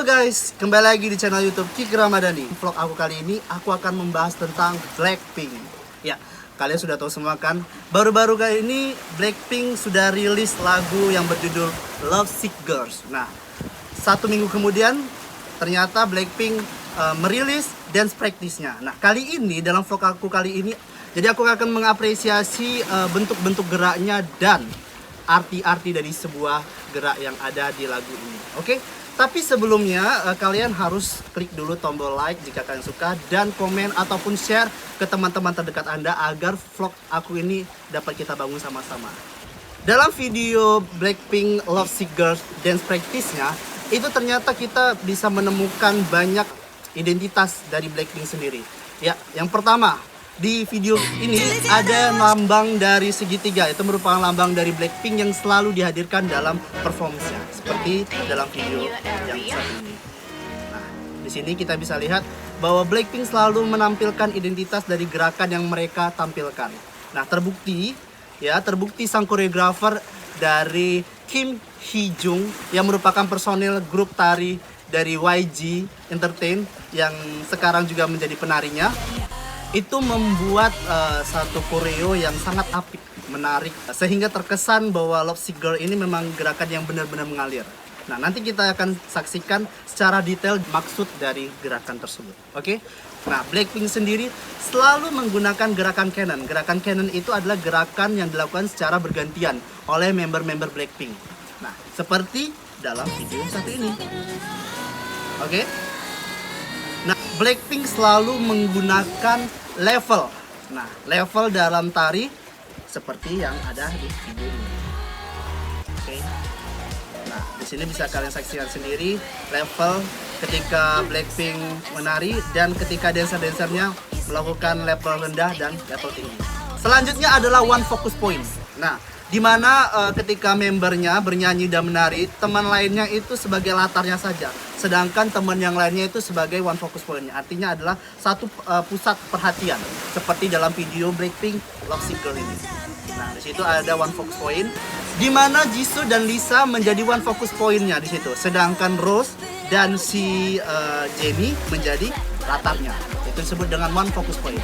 Halo guys, kembali lagi di channel YouTube Kiki Ramadhani. Vlog aku kali ini, aku akan membahas tentang Blackpink. Ya, kalian sudah tahu semua kan, baru-baru kali ini Blackpink sudah rilis lagu yang berjudul Love Sick Girls. Nah, 1 minggu kemudian ternyata Blackpink merilis dance practice-nya. Nah, kali ini dalam vlog aku kali ini, jadi aku akan mengapresiasi bentuk-bentuk geraknya dan arti-arti dari sebuah gerak yang ada di lagu ini. Oke? Tapi sebelumnya kalian harus klik dulu tombol like jika kalian suka dan komen ataupun share ke teman-teman terdekat Anda agar vlog aku ini dapat kita bangun sama-sama. Dalam video Blackpink Love Sick Girls dance practice-nya, itu ternyata kita bisa menemukan banyak identitas dari Blackpink sendiri. Ya, yang pertama, di video ini ada lambang dari segitiga. Itu merupakan lambang dari Blackpink yang selalu dihadirkan dalam performance-nya, seperti dalam video yang satu ini. Nah, di sini kita bisa lihat bahwa Blackpink selalu menampilkan identitas dari gerakan yang mereka tampilkan. Nah, terbukti sang koreografer dari Kim Hee Jung yang merupakan personil grup tari dari YG Entertain yang sekarang juga menjadi penarinya, itu membuat satu koreo yang sangat apik, menarik, sehingga terkesan bahwa Love Sick Girl ini memang gerakan yang benar-benar mengalir. Nah, nanti kita akan saksikan secara detail maksud dari gerakan tersebut. Oke? Nah, Blackpink sendiri selalu menggunakan gerakan Cannon. Gerakan Cannon itu adalah gerakan yang dilakukan secara bergantian oleh member-member Blackpink. Nah, seperti dalam video yang satu ini. Oke? Nah, Blackpink selalu menggunakan level. Nah, level dalam tari seperti yang ada di video ini. Oke. Nah, di sini bisa kalian saksikan sendiri level ketika Blackpink menari dan ketika dancer-dancernya melakukan level rendah dan level tinggi. Selanjutnya adalah one focus point. Nah, di mana ketika membernya bernyanyi dan menari, teman lainnya itu sebagai latarnya saja, sedangkan teman yang lainnya itu sebagai one focus point-nya. Artinya adalah satu pusat perhatian, seperti dalam video Blackpink Love Sick Girl ini. Nah, di situ ada one focus point, di mana Jisoo dan Lisa menjadi one focus point-nya di situ, sedangkan Rose dan si Jennie menjadi latarnya. Itu disebut dengan one focus point.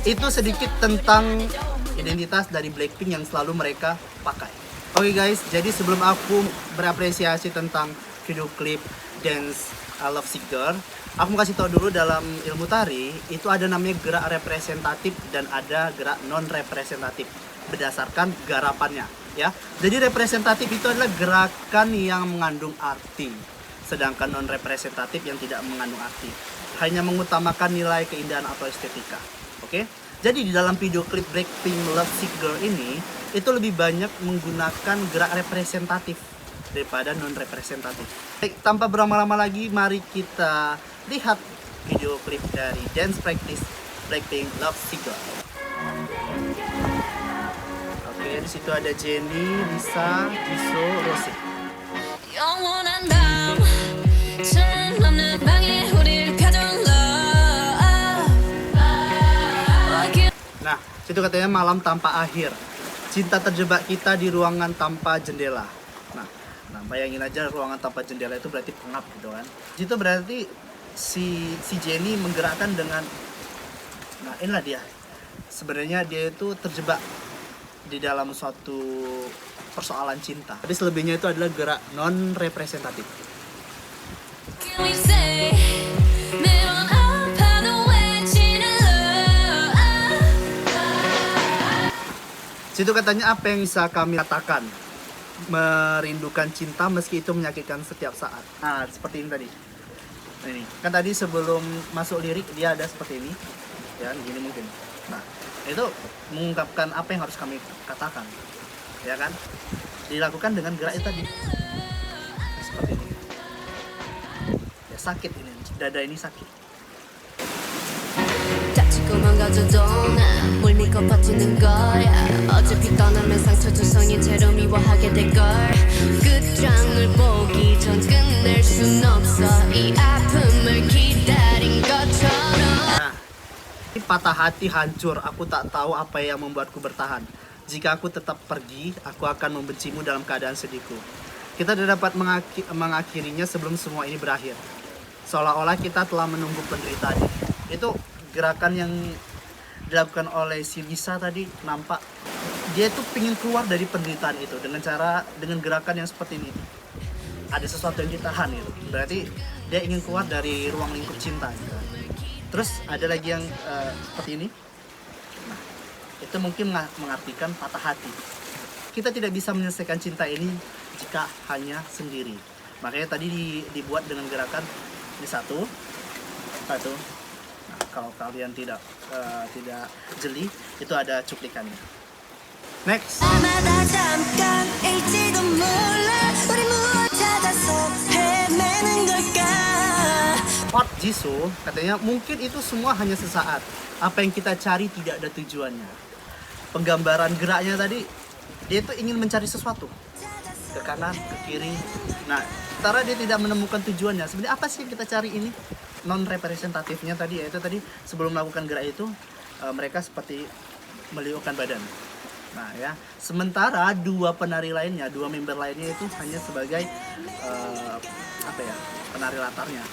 Itu sedikit tentang identitas dari Blackpink yang selalu mereka pakai. Oke guys, jadi sebelum aku berapresiasi tentang video klip dance Love Sick Girl, aku mau kasih tahu dulu dalam ilmu tari itu ada namanya gerak representatif dan ada gerak non representatif berdasarkan garapannya, ya. Jadi representatif itu adalah gerakan yang mengandung arti, sedangkan non representatif yang tidak mengandung arti, hanya mengutamakan nilai keindahan atau estetika. Oke? Jadi di dalam video klip Blackpink Love Sick Girl ini itu lebih banyak menggunakan gerak representatif daripada non representatif. Baik, tanpa berlama-lama lagi, mari kita lihat video klip dari dance practice Blackpink Love Sick Girl. Oke, di situ ada Jennie, Lisa, Jisoo, Rose. Nah, situ katanya malam tanpa akhir. Cinta terjebak kita di ruangan tanpa jendela. Nah, bayangin aja ruangan tanpa jendela itu berarti pengap gitu kan. Situ berarti si Jennie menggerakkan dengan, nah inilah dia. Sebenarnya dia itu terjebak di dalam suatu persoalan cinta. Tapi selebihnya itu adalah gerak non representatif. Situ katanya apa yang bisa kami katakan? Merindukan cinta meski itu menyakitkan setiap saat. Nah, seperti ini tadi. Nah, ini kan tadi sebelum masuk lirik dia ada seperti ini. Ya, gini mungkin. Nah, itu mengungkapkan apa yang harus kami katakan. Ya kan? Dilakukan dengan gerak itu tadi. Seperti ini. Ya, sakit ini. Dada ini sakit. 망가져도 난 뭘 믿고 버티는 거야 어차피 떠나면 상처 조성인 채로 미워하게 될걸 끝장을 보기 전 끝낼 순 없어 이 아픔을 기다린 것처럼. Nah, patah hati hancur, aku tak tahu apa yang membuatku bertahan. Jika aku tetap pergi, aku akan membencimu dalam keadaan sedihku. kita sudah dapat mengakhirinya sebelum semua ini berakhir. Seolah-olah kita telah menunggu penderitaan. Itu gerakan yang dilakukan oleh si Lisa tadi, nampak dia tuh pingin keluar dari penderitaan itu dengan gerakan yang seperti ini. Ada sesuatu yang ditahan itu. Berarti dia ingin keluar dari ruang lingkup cinta gitu. Terus ada lagi yang seperti ini. Nah, itu mungkin mengartikan patah hati. Kita tidak bisa menyelesaikan cinta ini jika hanya sendiri. Makanya tadi dibuat dengan gerakan ini satu. Nah, kalau kalian tidak jeli, itu ada cuplikannya. Next. Park Jisoo katanya mungkin itu semua hanya sesaat. Apa yang kita cari tidak ada tujuannya. Penggambaran geraknya tadi, dia itu ingin mencari sesuatu ke kanan, ke kiri. Nah, sementara dia tidak menemukan tujuannya. Sebenarnya apa sih yang kita cari ini? Non representatifnya tadi, yaitu tadi sebelum melakukan gerak itu mereka seperti meliukkan badan. Nah ya, sementara dua member lainnya itu hanya sebagai penari latarnya.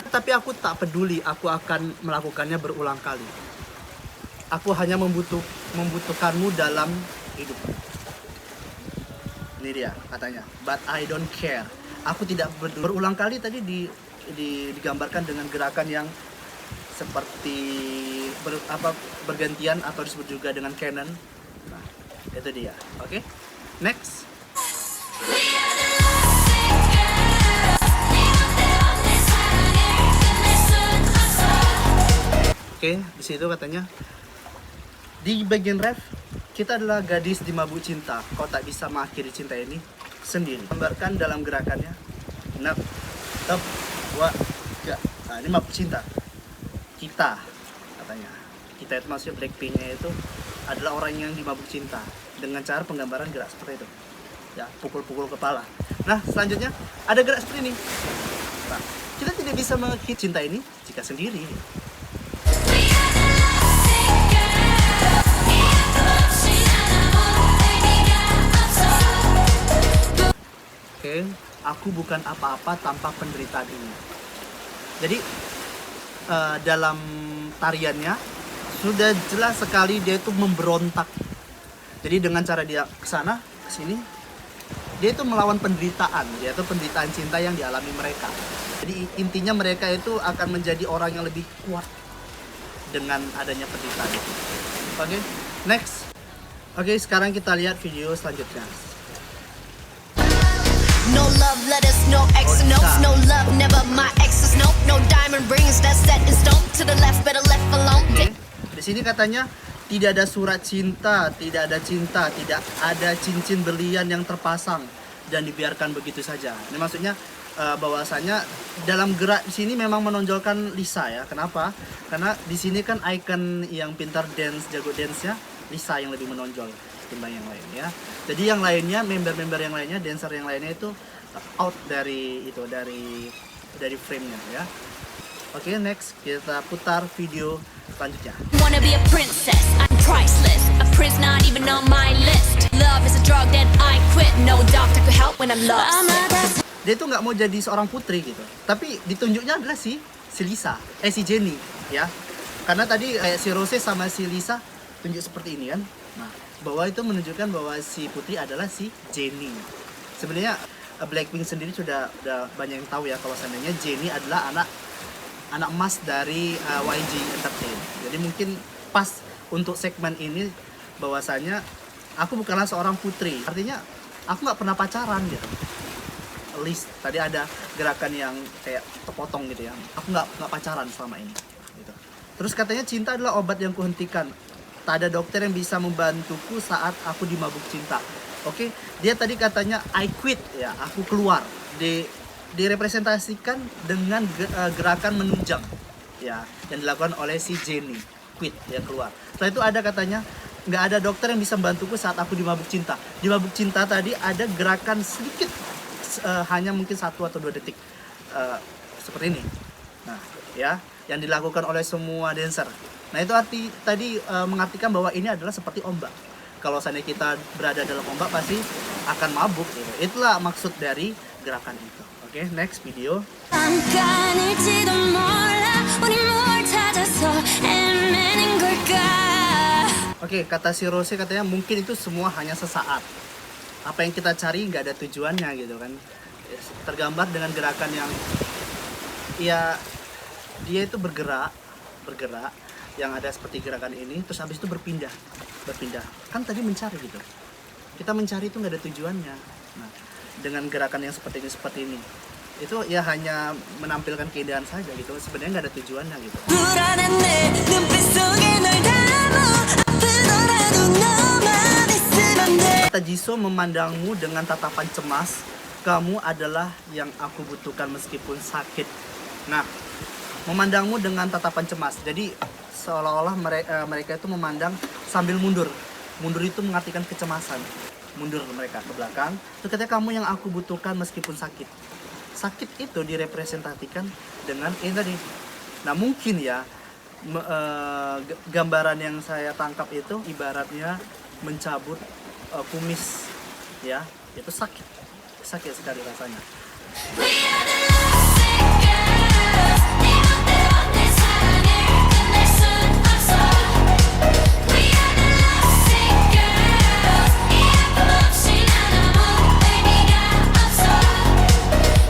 Tapi aku tak peduli, aku akan melakukannya berulang kali. Aku hanya membutuhkanmu dalam hidupku. Ini dia katanya, but I don't care. Aku tidak berulang kali tadi digambarkan dengan gerakan yang seperti bergantian atau disebut juga dengan canon. Nah, itu dia. Oke. Next. Oke, di situ katanya di bagian ref, kita adalah gadis di mabuk cinta. Kau tak bisa mengakhiri cinta ini sendiri. Gambarkan dalam gerakannya. Nah, nah ini mabuk cinta. Kita katanya. Kita itu maksudnya Blackpink-nya itu adalah orang yang dimabuk cinta dengan cara penggambaran gerak seperti itu. Ya, pukul-pukul kepala. Nah, selanjutnya ada gerak seperti ini. Nah, kita tidak bisa mengakhiri cinta ini jika sendiri. Oke, aku bukan apa-apa tanpa penderitaan ini. Jadi dalam tariannya sudah jelas sekali dia itu memberontak. Jadi dengan cara dia kesana, kesini, dia itu melawan penderitaan, yaitu penderitaan cinta yang dialami mereka. Jadi intinya mereka itu akan menjadi orang yang lebih kuat dengan adanya penderitaan itu. Oke, next. Oke, sekarang kita lihat video selanjutnya. No love letters, no X notes, no love, never my exes, no diamond rings that's set in stone. To the left, better left alone. Okay. Di sini katanya tidak ada surat cinta, tidak ada cinta, tidak ada cincin berlian yang terpasang dan dibiarkan begitu saja. Ini maksudnya bahwasanya dalam gerak di sini memang menonjolkan Lisa ya. Kenapa? Karena di sini kan icon yang pintar dance, jago dance-nya Lisa yang lebih menonjol timbang yang lain ya. Jadi yang lainnya, member-member yang lainnya, dancer yang lainnya itu out dari frame-nya ya. Oke, next kita putar video selanjutnya. Wanna be a princess, I'm priceless. A prince not even on my list. Love is a drug that I quit. No doctor could help when I'm lost. Dia tuh nggak mau jadi seorang putri gitu. Tapi ditunjuknya adalah si Lisa, si Jennie ya. Karena tadi si Rose sama si Lisa tunjuk seperti ini kan. Nah, bahwa itu menunjukkan bahwa si putri adalah si Jennie. Sebenarnya Blackpink sendiri sudah banyak yang tahu ya kalau seandainya Jennie adalah anak emas dari YG Entertainment. Jadi mungkin pas untuk segmen ini bahwasanya aku bukanlah seorang putri. Artinya aku nggak pernah pacaran gitu. List tadi ada gerakan yang kayak terpotong gitu ya. Aku nggak pacaran selama ini. Gitu. Terus katanya cinta adalah obat yang kuhentikan. Tak ada dokter yang bisa membantuku saat aku dimabuk cinta. Oke, dia tadi katanya I quit ya, aku keluar. Direpresentasikan dengan gerakan menunjang ya, yang dilakukan oleh si Jennie. Quit, dia keluar. Setelah itu ada katanya nggak ada dokter yang bisa membantuku saat aku dimabuk cinta. Dimabuk cinta tadi ada gerakan sedikit, hanya mungkin 1 atau 2 detik seperti ini. Nah, ya, yang dilakukan oleh semua dancer. Nah, itu tadi mengartikan bahwa ini adalah seperti ombak. Kalau seandainya kita berada dalam ombak pasti akan mabuk gitu. Itulah maksud dari gerakan itu. Oke, next video. 잠깐일지도 몰라 우리 뭘 찾아서 헤매는 걸까. Oke, kata si Rose katanya mungkin itu semua hanya sesaat. Apa yang kita cari nggak ada tujuannya gitu kan. Tergambar dengan gerakan yang ya dia itu bergerak yang ada seperti gerakan ini, terus habis itu berpindah kan tadi mencari gitu. Kita mencari itu nggak ada tujuannya. Nah, dengan gerakan yang seperti ini itu ya hanya menampilkan keindahan saja gitu, sebenarnya nggak ada tujuannya gitu. 불안한 내 눈빛 속에 널 담아 아프더라도 너만 있으면 돼. Kata Jisoo, memandangmu dengan tatapan cemas, kamu adalah yang aku butuhkan meskipun sakit. Nah, memandangmu dengan tatapan cemas. Jadi seolah-olah mereka itu memandang sambil mundur. Mundur itu mengartikan kecemasan. Mundur mereka ke belakang. Itu katanya kamu yang aku butuhkan meskipun sakit. Sakit itu direpresentasikan dengan ini tadi. Nah, mungkin ya gambaran yang saya tangkap itu ibaratnya mencabut kumis, ya, itu sakit sekali rasanya. We are the lovesick girls. 네 맘대로 내 사랑을 끝낼 순 없어. We are the lovesick girls. 이 아픔 없이 난 아무 의미가 없어.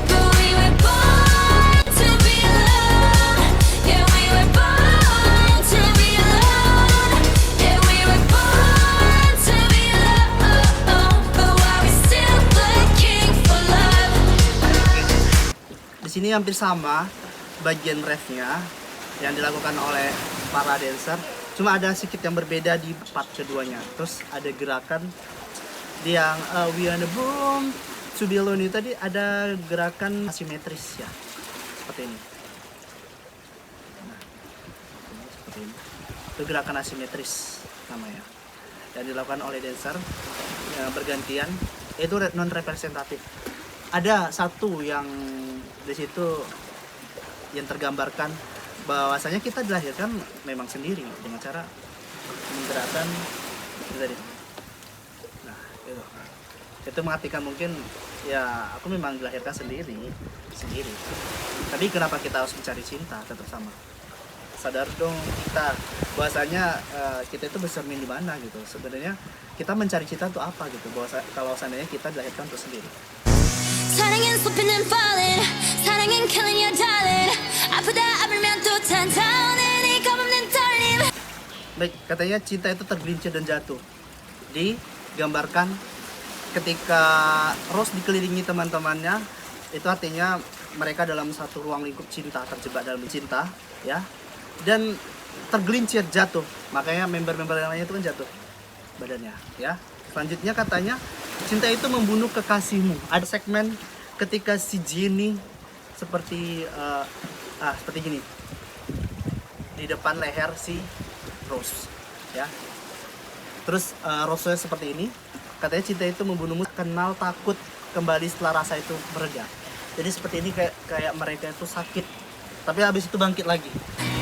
But we were born to be alone. Yeah, we were born to be alone. Yeah, we were born to be alone. But why we still looking for love? Di sini hampir sama bagian refnya yang dilakukan oleh para dancer, cuma ada sedikit yang berbeda di part keduanya. Terus ada gerakan yang we on the boom to be alone itu tadi ada gerakan asimetris ya, seperti ini. Nah, seperti ini. Itu gerakan asimetris namanya yang dilakukan oleh dancer yang bergantian, itu non representatif. Ada satu yang di situ yang tergambarkan bahwasanya kita dilahirkan memang sendiri dengan cara menggerakkan itu tadi. Nah, itu mengartikan mungkin ya aku memang dilahirkan sendiri. Tapi kenapa kita harus mencari cinta tetap sama? Sadar dong kita bahwasanya kita itu bercermin di mana gitu. Sebenarnya kita mencari cinta itu apa gitu. Bahwa kalau seandainya kita dilahirkan untuk sendiri. 사랑은 slipping and falling. 사랑은 killing your darling. 아프다 아프면 또 탄탄해 네 겁없는 떨림. Baik, katanya cinta itu tergelincir dan jatuh. Digambarkan ketika Rose dikelilingi teman-temannya, itu artinya mereka dalam satu ruang lingkup cinta, terjebak dalam cinta, ya. Dan tergelincir jatuh. Makanya member-member yang lainnya itu kan jatuh badannya, ya. Selanjutnya katanya cinta itu membunuh kekasihmu. Ada segmen ketika si Jennie seperti seperti gini di depan leher si Rose, ya. Terus Rose seperti ini. Katanya cinta itu membunuhmu, kenal takut kembali setelah rasa itu mereda. Jadi seperti ini kayak mereka itu sakit, tapi habis itu bangkit lagi.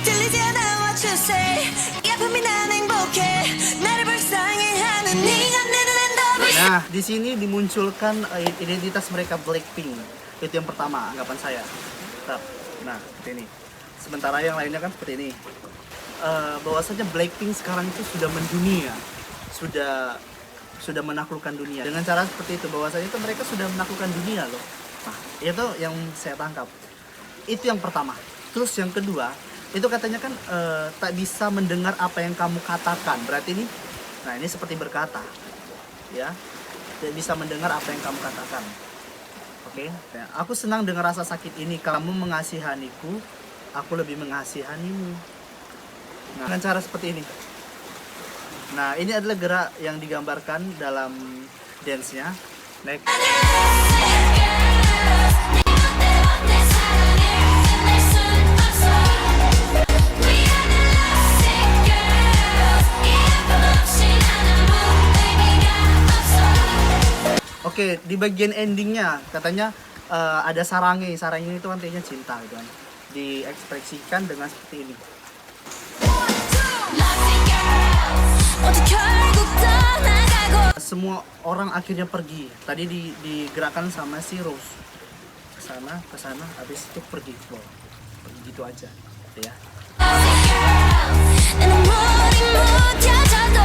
들리지 않아 what you say. 이 아픔이 난 행복해. 나를 불쌍해하는 네가 내 눈엔 더 Nah, di sini dimunculkan identitas mereka Blackpink. Itu yang pertama, anggapan saya. Nah, seperti ini. Sementara yang lainnya kan seperti ini. Bahwasanya Blackpink sekarang itu sudah mendunia, sudah menaklukkan dunia. Dengan cara seperti itu, bahwasanya itu mereka sudah menaklukkan dunia loh. Nah, itu yang saya tangkap. Itu yang pertama. Terus yang kedua, itu katanya kan tak bisa mendengar apa yang kamu katakan. Berarti ini, nah ini seperti berkata. Ya, tidak bisa mendengar apa yang kamu katakan. Oke, ya. Aku senang dengan rasa sakit ini. Kamu mengasihaniku, aku lebih mengasihanimu. Nah, dengan cara seperti ini. Nah, ini adalah gerak yang digambarkan dalam dance-nya. Next. Oke, di bagian endingnya katanya ada sarangi itu artinya cinta gitu kan. diekspresikan dengan seperti ini. Lovesick girls 모두 결국 떠나가고 Semua orang akhirnya pergi. Tadi digerakkan sama si Rose ke sana, habis itu pergi. Wow, pergi gitu aja, gitu ya. Lovesick girls 내 눈물이 묻혀져도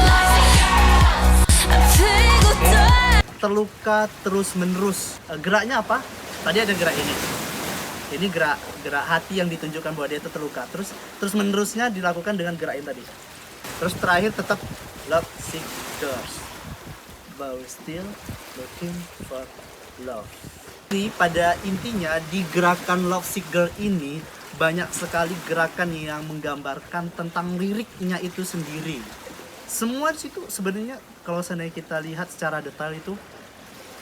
Lovesick girls 아프고 또 Terluka terus menerus. Geraknya apa? Tadi ada gerak ini. Ini gerak hati yang ditunjukkan bahwa dia itu terluka. Terus menerusnya dilakukan dengan gerak ini tadi. Terus terakhir tetap love sick girls, but we still looking for love. Jadi pada intinya di gerakan love sick girl ini banyak sekali gerakan yang menggambarkan tentang liriknya itu sendiri. Semua di situ sebenarnya kalau seandainya kita lihat secara detail itu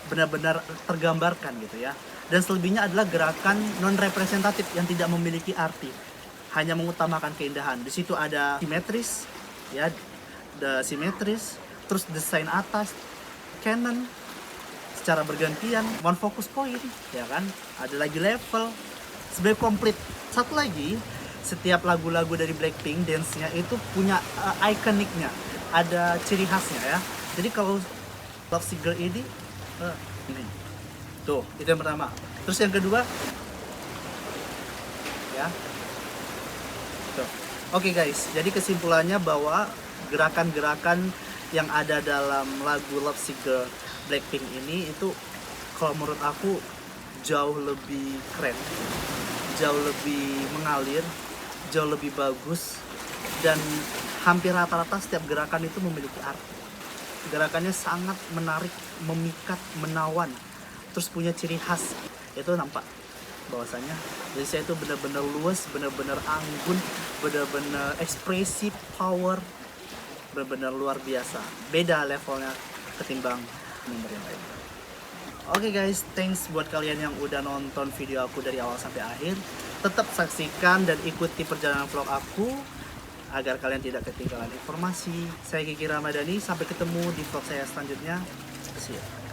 benar-benar tergambarkan gitu ya. Dan selebihnya adalah gerakan non representatif yang tidak memiliki arti, hanya mengutamakan keindahan. Di situ ada simetris, ya, simetris, terus desain atas, canon, secara bergantian, one focus point, ya kan? Ada lagi level, sebenarnya komplit. Satu lagi, setiap lagu-lagu dari Blackpink dance-nya itu punya ikoniknya, ada ciri khasnya ya. Jadi kalau Lovesick Girl ini tuh, itu yang pertama. Terus yang kedua, ya. Tuh. Oke guys, jadi kesimpulannya bahwa gerakan-gerakan yang ada dalam lagu Lovesick Girl Blackpink ini itu kalau menurut aku jauh lebih keren, jauh lebih mengalir, jauh lebih bagus, dan hampir rata-rata setiap gerakan itu memiliki arti. Gerakannya sangat menarik, memikat, menawan, terus punya ciri khas. Itu nampak bahwasanya jadi saya itu benar-benar luas, benar-benar anggun, benar-benar ekspresif, power, benar-benar luar biasa. Beda levelnya ketimbang member yang lain. Oke guys, thanks buat kalian yang udah nonton video aku dari awal sampai akhir. Tetap saksikan dan ikuti perjalanan vlog aku agar kalian tidak ketinggalan informasi. Saya Kiki Ramadhani, sampai ketemu di vlog saya selanjutnya. See you.